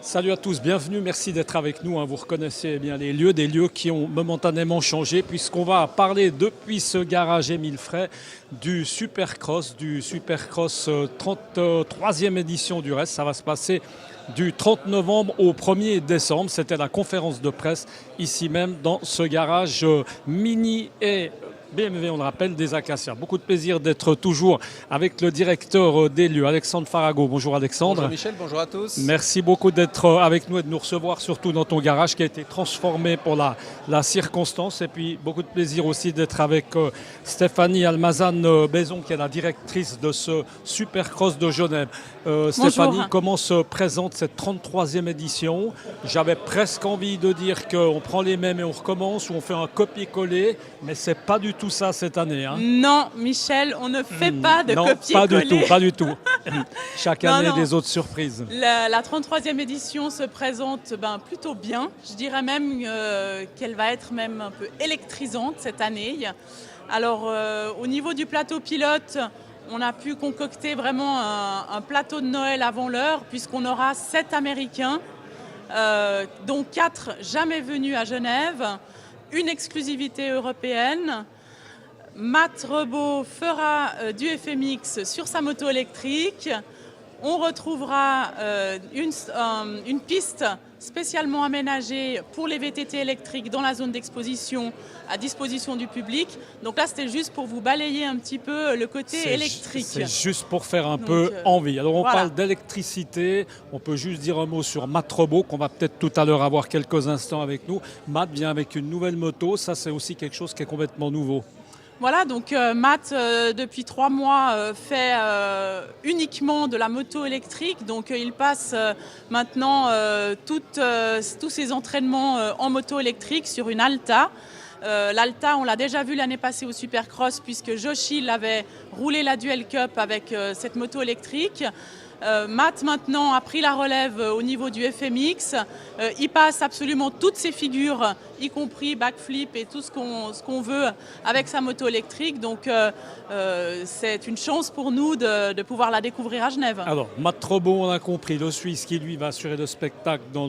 Salut à tous, bienvenue, merci d'être avec nous. Vous reconnaissez bien les lieux, des lieux qui ont momentanément changé puisqu'on va parler depuis ce garage Émile Frey du Supercross 33e édition du reste. Ça va se passer du 30 novembre au 1er décembre. C'était la conférence de presse ici même dans ce garage Mini et BMW, on le rappelle, des Acacias. Beaucoup de plaisir d'être toujours avec le directeur des lieux, Alexandre Farago. Bonjour Alexandre. Bonjour Michel, bonjour à tous. Merci beaucoup d'être avec nous et de nous recevoir, surtout dans ton garage qui a été transformé pour la circonstance. Et puis beaucoup de plaisir aussi d'être avec Stéphanie Almazan-Bézon, qui est la directrice de ce Supercross de Genève. Stéphanie, comment se présente cette 33e édition? J'avais presque envie de dire qu'on prend les mêmes et on recommence, ou on fait un copier-coller, mais c'est pas du tout ça cette année. Non, Michel, on ne fait pas de copier-coller. Non, pas du tout. Chaque année, des autres surprises. La 33e édition se présente plutôt bien. Je dirais même qu'elle va être même un peu électrisante cette année. Alors, au niveau du plateau pilote, on a pu concocter vraiment un plateau de Noël avant l'heure, puisqu'on aura 7 Américains, dont 4 jamais venus à Genève, une exclusivité européenne. Matt Rebaud fera du FMX sur sa moto électrique. On retrouvera une piste spécialement aménagée pour les VTT électriques dans la zone d'exposition à disposition du public. Donc là, c'était juste pour vous balayer un petit peu le côté électrique. C'est juste pour faire un peu envie. Alors on parle d'électricité, on peut juste dire un mot sur Matt Rebaud, qu'on va peut-être tout à l'heure avoir quelques instants avec nous. Matt vient avec une nouvelle moto, ça c'est aussi quelque chose qui est complètement nouveau. Voilà, donc Matt, depuis 3 mois, fait uniquement de la moto électrique. Donc il passe maintenant tous ses entraînements en moto électrique sur une Alta. L'Alta, on l'a déjà vu l'année passée au Supercross, puisque Joshi l'avait roulé la Duel Cup avec cette moto électrique. Matt maintenant a pris la relève au niveau du FMX. Il passe absolument toutes ses figures, y compris backflip et tout ce qu'on veut avec sa moto électrique. Donc c'est une chance pour nous de pouvoir la découvrir à Genève. Alors Matt Rebaud, on a compris, le Suisse qui lui va assurer le spectacle dans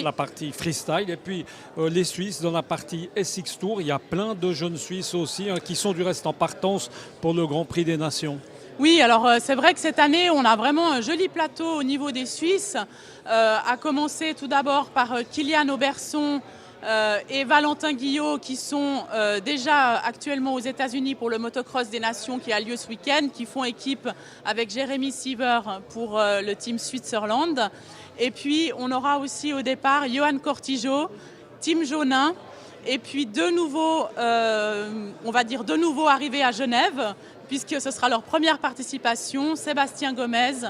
la partie freestyle. Et puis les Suisses dans la partie SX Tour. Il y a plein de jeunes Suisses aussi qui sont du reste en partance pour le Grand Prix des Nations. Oui, alors c'est vrai que cette année, on a vraiment un joli plateau au niveau des Suisses, à commencer tout d'abord par Kylian Auberson et Valentin Guillot, qui sont déjà actuellement aux États-Unis pour le Motocross des Nations qui a lieu ce week-end, qui font équipe avec Jérémy Siever pour le team Switzerland. Et puis, on aura aussi au départ Johan Cortijo, Tim Jonin, et puis deux nouveaux arrivés à Genève, puisque ce sera leur première participation, Sébastien Gomez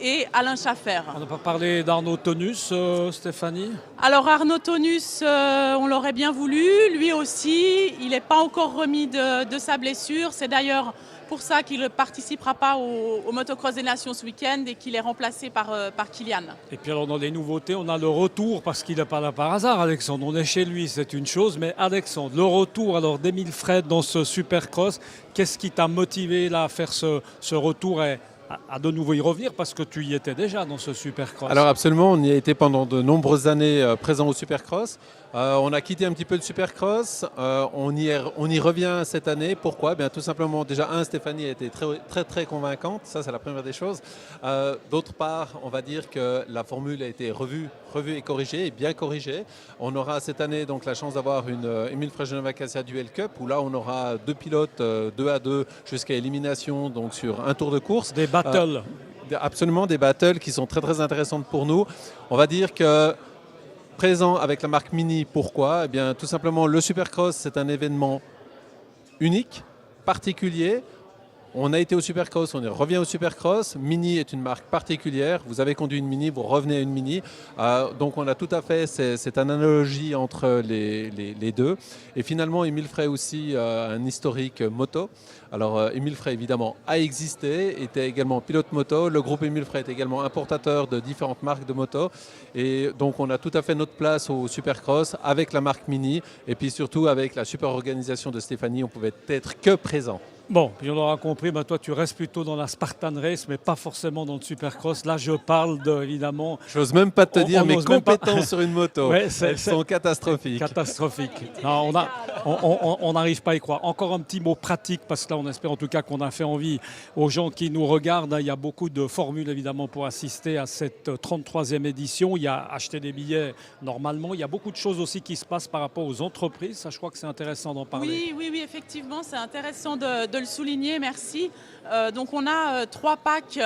et Alain Schaffer. On n'a pas parlé d'Arnaud Tonus, Stéphanie? Alors Arnaud Tonus, on l'aurait bien voulu, lui aussi, il n'est pas encore remis de sa blessure. C'est d'ailleurs pour ça qu'il ne participera pas au Motocross des Nations ce week-end et qu'il est remplacé par Kylian. Et puis alors dans les nouveautés, on a le retour, parce qu'il n'est pas là par hasard, Alexandre. On est chez lui, c'est une chose, mais Alexandre, le retour alors d'Émile Frey dans ce Supercross, qu'est-ce qui t'a motivé là à faire ce retour et à de nouveau y revenir, parce que tu y étais déjà dans ce Supercross? Alors absolument, on y a été pendant de nombreuses années présent au Supercross. On a quitté un petit peu le Supercross, on y revient cette année. Pourquoi? Tout simplement, déjà, Stéphanie a été très convaincante, ça c'est la première des choses. D'autre part, on va dire que la formule a été revue et corrigée, et bien corrigée. On aura cette année donc la chance d'avoir une Émile Frey Genève Acacia Duel Cup, où là on aura 2 pilotes 2 à 2 jusqu'à élimination, donc sur un tour de course. Des battles. Absolument, des battles qui sont très intéressantes pour nous. On va dire que présent avec la marque Mini, pourquoi? Tout simplement, le Supercross, c'est un événement unique, particulier. On a été au Supercross, on revient au Supercross. Mini est une marque particulière. Vous avez conduit une Mini, vous revenez à une Mini. Donc on a tout à fait cette analogie entre les deux. Et finalement, Émile Frey aussi un historique moto. Alors Émile Frey évidemment a existé, était également pilote moto. Le groupe Émile Frey est également importateur de différentes marques de moto. Et donc on a tout à fait notre place au Supercross avec la marque Mini. Et puis surtout avec la super organisation de Stéphanie, on pouvait être que présent. Bon, puis on aura compris, toi tu restes plutôt dans la Spartan Race, mais pas forcément dans le Supercross. Là, je parle évidemment. J'ose même pas te dire, On mes n'ose même pas. compétences sur une moto, Ouais, elles sont catastrophiques. catastrophique. Non, on n'arrive pas à y croire. Encore un petit mot pratique, parce que là, on espère en tout cas qu'on a fait envie aux gens qui nous regardent. Il y a beaucoup de formules, évidemment, pour assister à cette 33e édition. Il y a acheter des billets normalement. Il y a beaucoup de choses aussi qui se passent par rapport aux entreprises. Ça, je crois que c'est intéressant d'en parler. Oui, effectivement, c'est intéressant de le souligner, merci. Donc on a 3 packs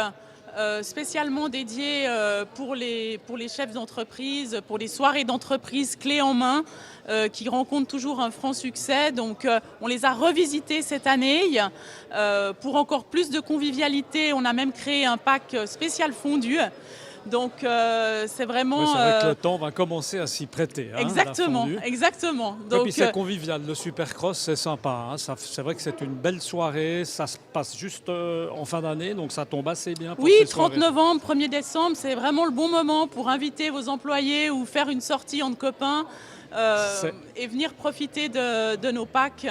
spécialement dédiés pour les chefs d'entreprise, pour les soirées d'entreprise clés en main, qui rencontrent toujours un franc succès. Donc on les a revisités cette année. Pour encore plus de convivialité, on a même créé un pack spécial fondu. Donc c'est vraiment... Oui, c'est vrai que le temps va commencer à s'y prêter. Exactement. Donc, et puis c'est convivial, le Supercross c'est sympa. C'est vrai que c'est une belle soirée, ça se passe juste en fin d'année, donc ça tombe assez bien pour ces 30 soirées. novembre, 1er décembre, c'est vraiment le bon moment pour inviter vos employés ou faire une sortie entre copains. Et venir profiter de nos packs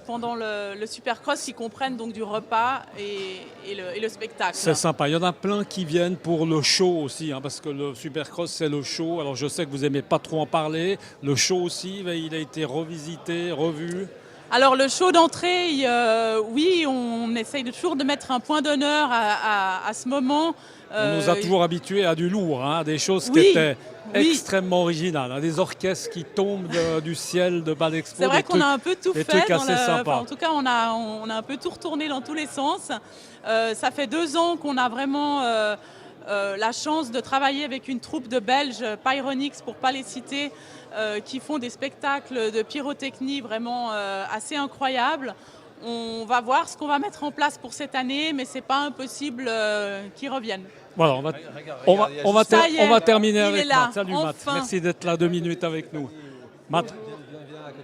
pendant le Supercross qui comprennent donc du repas et le spectacle. C'est sympa. Il y en a plein qui viennent pour le show aussi, parce que le Supercross c'est le show. Alors je sais que vous n'aimez pas trop en parler. Le show aussi, il a été revisité, revu. Alors le show d'entrée, oui, on essaye toujours de mettre un point d'honneur à ce moment. On nous a toujours habitués à du lourd, à des choses qui étaient extrêmement originales, des orchestres qui tombent du ciel de Bal Expo. C'est vrai qu'on a un peu tout fait. En tout cas, on a un peu tout retourné dans tous les sens. Ça fait 2 ans qu'on a vraiment la chance de travailler avec une troupe de Belges, Pyronix pour ne pas les citer, qui font des spectacles de pyrotechnie vraiment assez incroyables. On va voir ce qu'on va mettre en place pour cette année, mais ce n'est pas impossible qu'ils reviennent. Voilà, on va terminer avec Matt. Salut Matt, merci d'être là 2 minutes avec nous. Matt.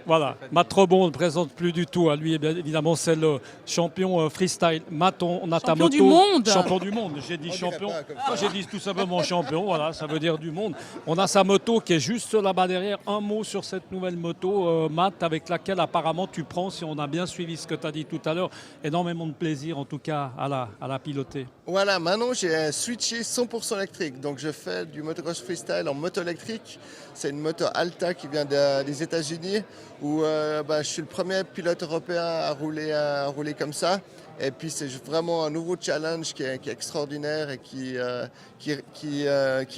Voilà, Matt Rebond ne présente plus du tout. Lui, évidemment, c'est le champion freestyle. Matt, on a ta moto. Du monde. Champion du monde. J'ai dit champion. Moi, j'ai dit tout simplement champion. Voilà, ça veut dire du monde. On a sa moto qui est juste là-bas derrière. Un mot sur cette nouvelle moto, Matt, avec laquelle apparemment tu prends, si on a bien suivi ce que tu as dit tout à l'heure, énormément de plaisir en tout cas à la piloter. Voilà, maintenant j'ai switché 100% électrique. Donc je fais du motocross freestyle en moto électrique. C'est une moto Alta qui vient des États-Unis où je suis le premier pilote européen à rouler comme ça. Et puis c'est vraiment un nouveau challenge qui est extraordinaire et qui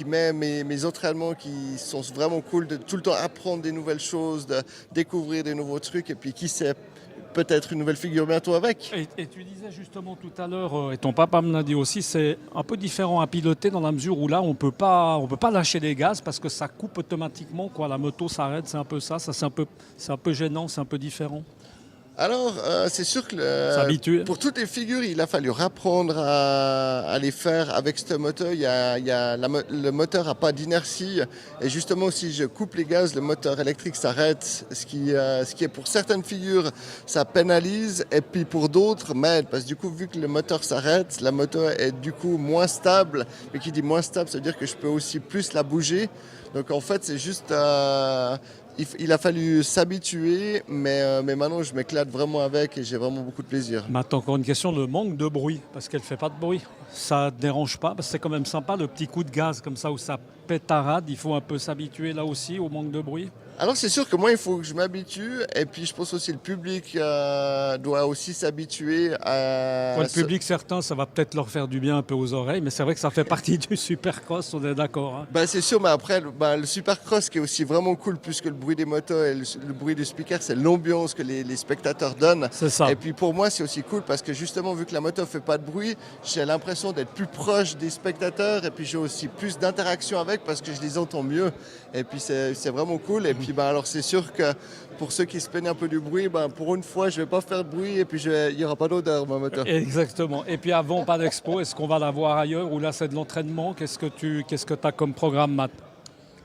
met mes entraînements qui sont vraiment cool de tout le temps apprendre des nouvelles choses, de découvrir des nouveaux trucs et puis qui sait peut-être une nouvelle figure bientôt avec. Et tu disais justement tout à l'heure, et ton papa me l'a dit aussi, c'est un peu différent à piloter dans la mesure où là on peut pas lâcher les gaz parce que ça coupe automatiquement, la moto s'arrête, c'est un peu ça c'est un peu gênant, c'est un peu différent. Alors, c'est sûr que pour toutes les figures, il a fallu apprendre à les faire avec cette moto. Le moteur n'a pas d'inertie. Et justement, si je coupe les gaz, le moteur électrique s'arrête. Ce qui est pour certaines figures, ça pénalise. Et puis pour d'autres, m'aide. Parce que du coup, vu que le moteur s'arrête, la moto est du coup moins stable. Mais qui dit moins stable, ça veut dire que je peux aussi plus la bouger. Donc en fait, c'est juste... il a fallu s'habituer, mais maintenant je m'éclate vraiment avec et j'ai vraiment beaucoup de plaisir. Maintenant, encore une question, le manque de bruit, parce qu'elle ne fait pas de bruit. Ça ne dérange pas, parce que c'est quand même sympa le petit coup de gaz comme ça où ça pétarade. Il faut un peu s'habituer là aussi au manque de bruit. Alors c'est sûr que moi il faut que je m'habitue et puis je pense aussi que le public doit aussi s'habituer à... Le public, certains, ça va peut-être leur faire du bien un peu aux oreilles, mais c'est vrai que ça fait partie du Supercross, on est d'accord. C'est sûr, mais après le Supercross qui est aussi vraiment cool plus que le bruit des motos et le bruit du speaker, c'est l'ambiance que les spectateurs donnent. C'est ça. Et puis pour moi c'est aussi cool parce que justement vu que la moto ne fait pas de bruit, j'ai l'impression d'être plus proche des spectateurs et puis j'ai aussi plus d'interaction avec parce que je les entends mieux. Et puis c'est vraiment cool. Et puis alors c'est sûr que pour ceux qui se plaignent un peu du bruit, pour une fois je vais pas faire de bruit et puis il n'y aura pas d'odeur ma moto. Exactement. Et puis avant Bal Expo, est-ce qu'on va la voir ailleurs ou là c'est de l'entraînement? Qu'est-ce que tu as comme programme, Matt?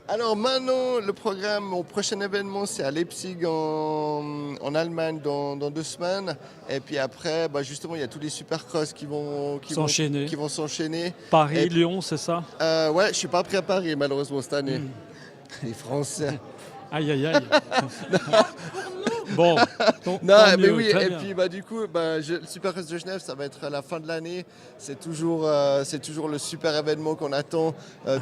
Alors maintenant, le programme, mon prochain événement, c'est à Leipzig en Allemagne dans 2 semaines. Et puis après, justement, il y a tous les Supercross qui vont s'enchaîner. Paris, Lyon, c'est ça? Ouais, je suis pas prêt à Paris malheureusement cette année. Les Français. Aïe, aïe, aïe. Bon. Non, Tant mais mieux, oui, très et bien. puis du coup, le Supercross de Genève, ça va être à la fin de l'année. C'est toujours le super événement qu'on attend.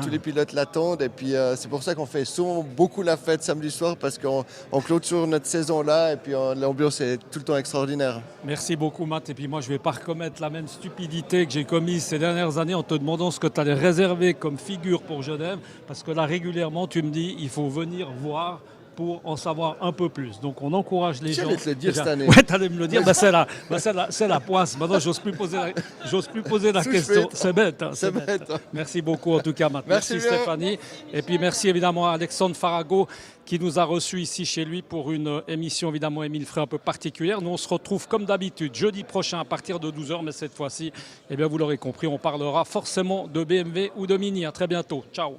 Tous les pilotes l'attendent. Et puis c'est pour ça qu'on fait souvent beaucoup la fête samedi soir, parce qu'on clôture notre saison là. Et puis l'ambiance est tout le temps extraordinaire. Merci beaucoup, Matt. Et puis moi, je ne vais pas recommettre la même stupidité que j'ai commise ces dernières années en te demandant ce que tu allais réserver comme figure pour Genève. Parce que là, régulièrement, tu me dis il faut venir voir pour en savoir un peu plus. Donc on encourage les gens. J'allais te le dire cette année. Ouais, tu allais me le dire. C'est la poisse. Maintenant, j'ose plus poser la question. C'est bête. Hein, C'est bête. Merci beaucoup en tout cas, Matt. Merci Stéphanie. Et puis merci évidemment à Alexandre Farago qui nous a reçus ici chez lui pour une émission évidemment Émile Frey un peu particulière. Nous on se retrouve comme d'habitude jeudi prochain à partir de 12h, mais cette fois-ci, eh bien, vous l'aurez compris, on parlera forcément de BMW ou de Mini. À très bientôt. Ciao.